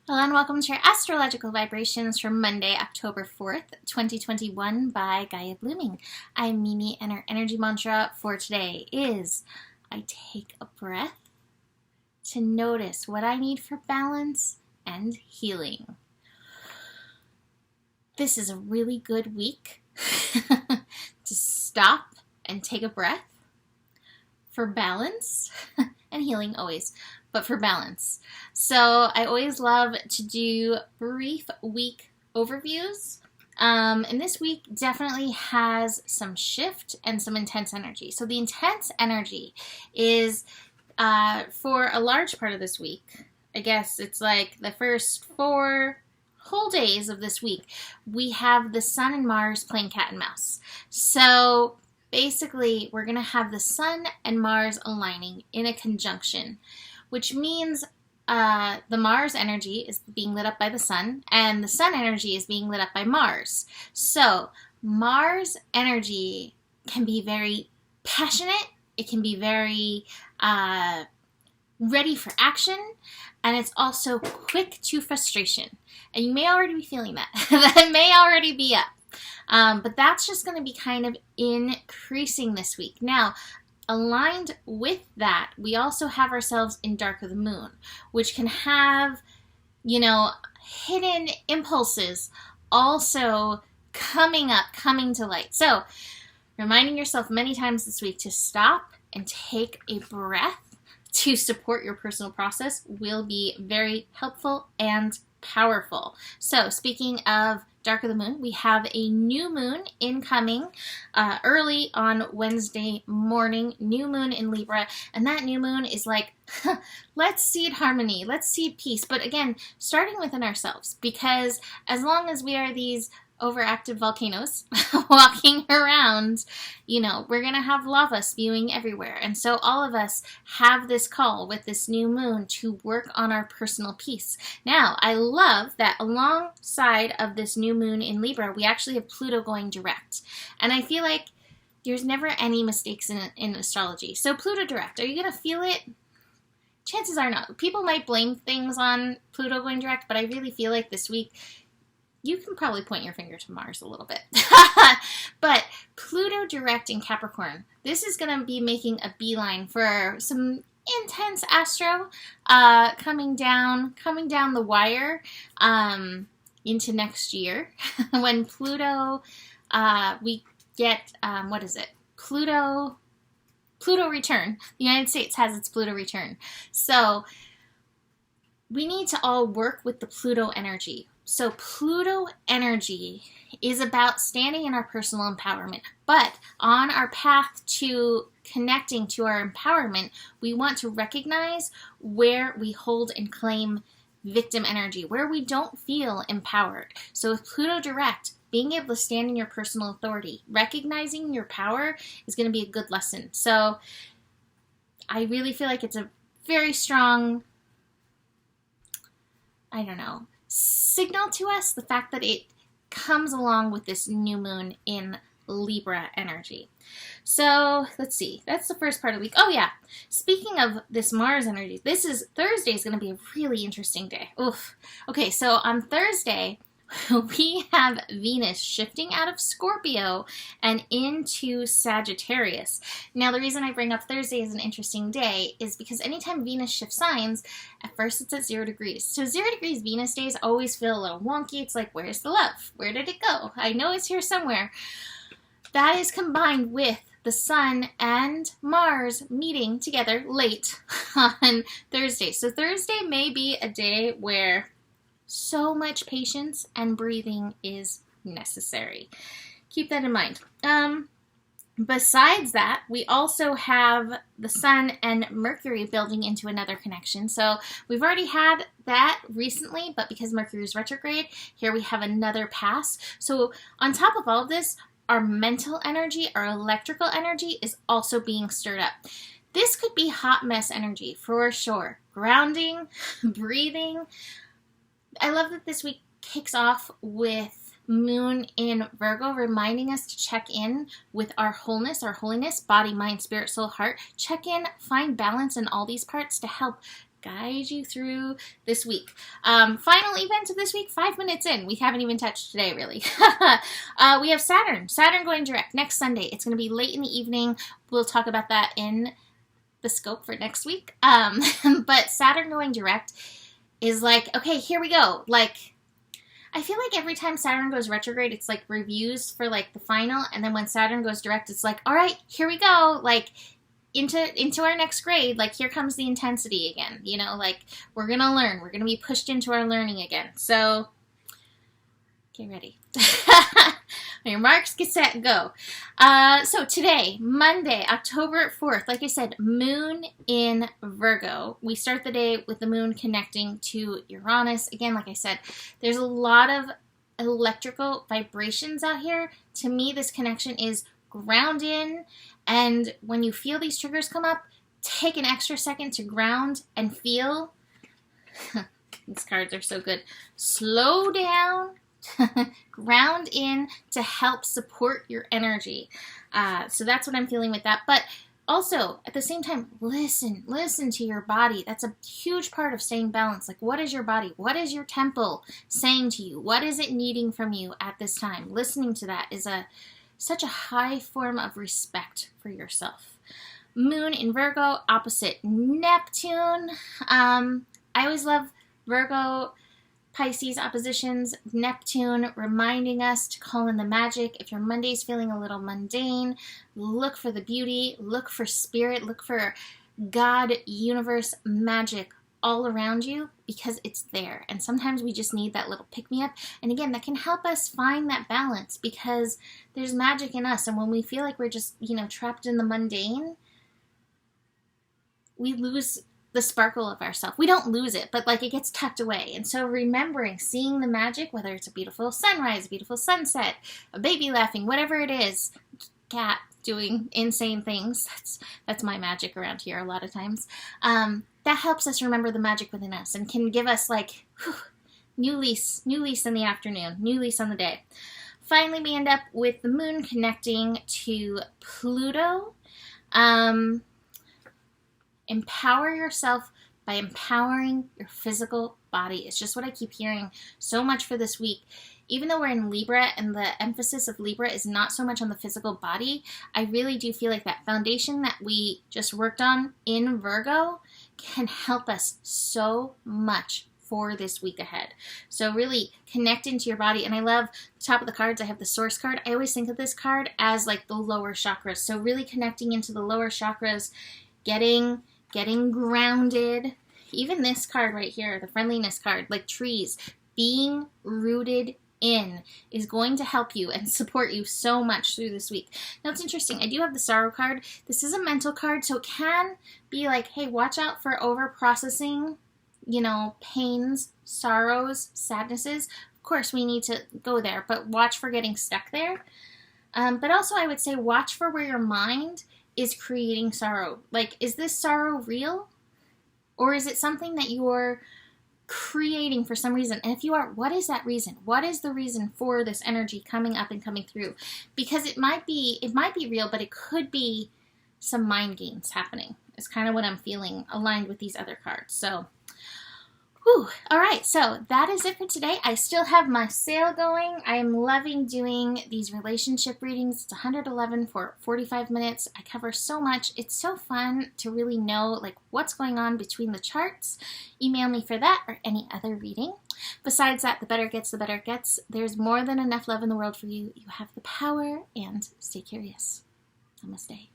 Hello and welcome to your astrological vibrations for Monday, October 4th, 2021 by Gaia Blooming. I'm Mimi and our energy mantra for today is I take a breath to notice what I need for balance and healing. This is a really good week to stop and take a breath for balance and healing always, but for balance. So I always love to do brief week overviews. And this week definitely has some shift and some intense energy. So the intense energy is for a large part of this week. I guess it's like the first 4 whole days of this week. We have the Sun and Mars playing cat and mouse. So basically, we're going to have the Sun and Mars aligning in a conjunction, which means the Mars energy is being lit up by the Sun, and the Sun energy is being lit up by Mars. So Mars energy can be very passionate. It can be very ready for action, and it's also quick to frustration. And you may already be feeling that. That may already be up. But that's just going to be kind of increasing this week. Now, aligned with that, we also have ourselves in Dark of the Moon, which can have, hidden impulses also coming to light. So, reminding yourself many times this week to stop and take a breath to support your personal process will be very helpful and powerful. So, speaking of Dark of the Moon, we have a new moon incoming early on Wednesday morning, new moon in Libra, and that new moon is like, let's seed harmony, let's seed peace, but again, starting within ourselves, because as long as we are these overactive volcanoes walking around, we're going to have lava spewing everywhere. And so all of us have this call with this new moon to work on our personal peace. Now, I love that alongside of this new moon in Libra, we actually have Pluto going direct. And I feel like there's never any mistakes in astrology. So Pluto direct, are you going to feel it? Chances are not. People might blame things on Pluto going direct, but I really feel like this week you can probably point your finger to Mars a little bit. But Pluto direct in Capricorn, this is going to be making a beeline for some intense astro coming down the wire into next year. When Pluto, we get, Pluto return. The United States has its Pluto return. So we need to all work with the Pluto energy. So Pluto energy is about standing in our personal empowerment. But on our path to connecting to our empowerment, we want to recognize where we hold and claim victim energy, where we don't feel empowered. So with Pluto direct, being able to stand in your personal authority, recognizing your power is going to be a good lesson. So I really feel like it's a very strong, signal to us, the fact that it comes along with this new moon in Libra energy. So let's see, that's the first part of the week. Oh yeah, speaking of this Mars energy, Thursday is going to be a really interesting day. Oof. Okay, so on Thursday, we have Venus shifting out of Scorpio and into Sagittarius. Now, the reason I bring up Thursday as an interesting day is because anytime Venus shifts signs, at first it's at 0 degrees. So 0 degrees Venus days always feel a little wonky. It's like, where's the love? Where did it go? I know it's here somewhere. That is combined with the Sun and Mars meeting together late on Thursday. So Thursday may be a day where so much patience and breathing is necessary. Keep that in mind. Besides that, we also have the Sun and Mercury building into another connection. So we've already had that recently, but because Mercury is retrograde, here we have another pass. So on top of all of this, our mental energy, our electrical energy is also being stirred up. This could be hot mess energy for sure. Grounding, breathing. I love that this week kicks off with Moon in Virgo, reminding us to check in with our wholeness, our holiness, body, mind, spirit, soul, heart. Check in, find balance in all these parts to help guide you through this week. Final event of this week, 5 minutes in. We haven't even touched today, really. We have Saturn going direct next Sunday. It's going to be late in the evening. We'll talk about that in the scope for next week. But Saturn going direct is like, okay, here we go. Like, I feel like every time Saturn goes retrograde, it's like reviews for like the final. And then when Saturn goes direct, it's like, all right, here we go. Like, into our next grade, like here comes the intensity again, you know, like we're gonna learn, we're gonna be pushed into our learning again. So get ready. On your marks, get set, go. So today, Monday, October 4th, like I said, moon in Virgo. We start the day with the moon connecting to Uranus. Again, like I said, there's a lot of electrical vibrations out here. To me, this connection is ground in, and when you feel these triggers come up, take an extra second to ground and feel. These cards are so good. Slow down, ground in to help support your energy. So that's what I'm feeling with that. But also, at the same time, listen to your body. That's a huge part of staying balanced. Like, what is your body? What is your temple saying to you? What is it needing from you at this time? Listening to that is such a high form of respect for yourself. Moon in Virgo, opposite Neptune. I always love Virgo, Pisces oppositions. Neptune reminding us to call in the magic. If your Monday's feeling a little mundane, look for the beauty, look for spirit, look for God, universe, magic all around you, because it's there. And sometimes we just need that little pick-me-up. And again, that can help us find that balance, because there's magic in us. And when we feel like we're just, you know, trapped in the mundane, we lose the sparkle of ourselves. We don't lose it, but like it gets tucked away. And so remembering, seeing the magic, whether it's a beautiful sunrise, a beautiful sunset, a baby laughing, whatever it is, cat doing insane things. That's my magic around here a lot of times. That helps us remember the magic within us and can give us like, whew, new lease in the afternoon, new lease on the day. Finally, we end up with the moon connecting to Pluto. Empower yourself by empowering your physical body. It's just what I keep hearing so much for this week. Even though we're in Libra and the emphasis of Libra is not so much on the physical body, I really do feel like that foundation that we just worked on in Virgo can help us so much for this week ahead. So really connect into your body. And I love the top of the cards. I have the source card. I always think of this card as like the lower chakras. So really connecting into the lower chakras, getting grounded. Even this card right here, the friendliness card, like trees, being rooted in is going to help you and support you so much through this week. Now it's interesting, I do have the sorrow card. This is a mental card, so it can be like, hey, watch out for over processing, you know, pains, sorrows, sadnesses. Of course we need to go there, but watch for getting stuck there. But also I would say watch for where your mind is creating sorrow. Like, is this sorrow real? Or is it something that you're creating for some reason? And if you are, what is that reason? What is the reason for this energy coming up and coming through? Because it might be real, but it could be some mind games happening. It's kind of what I'm feeling aligned with these other cards. So, whew. All right, so that is it for today. I still have my sale going. I am loving doing these relationship readings. It's $111 for 45 minutes. I cover so much. It's so fun to really know like what's going on between the charts. Email me for that or any other reading. Besides that, the better it gets, the better it gets. There's more than enough love in the world for you. You have the power, and stay curious. Namaste.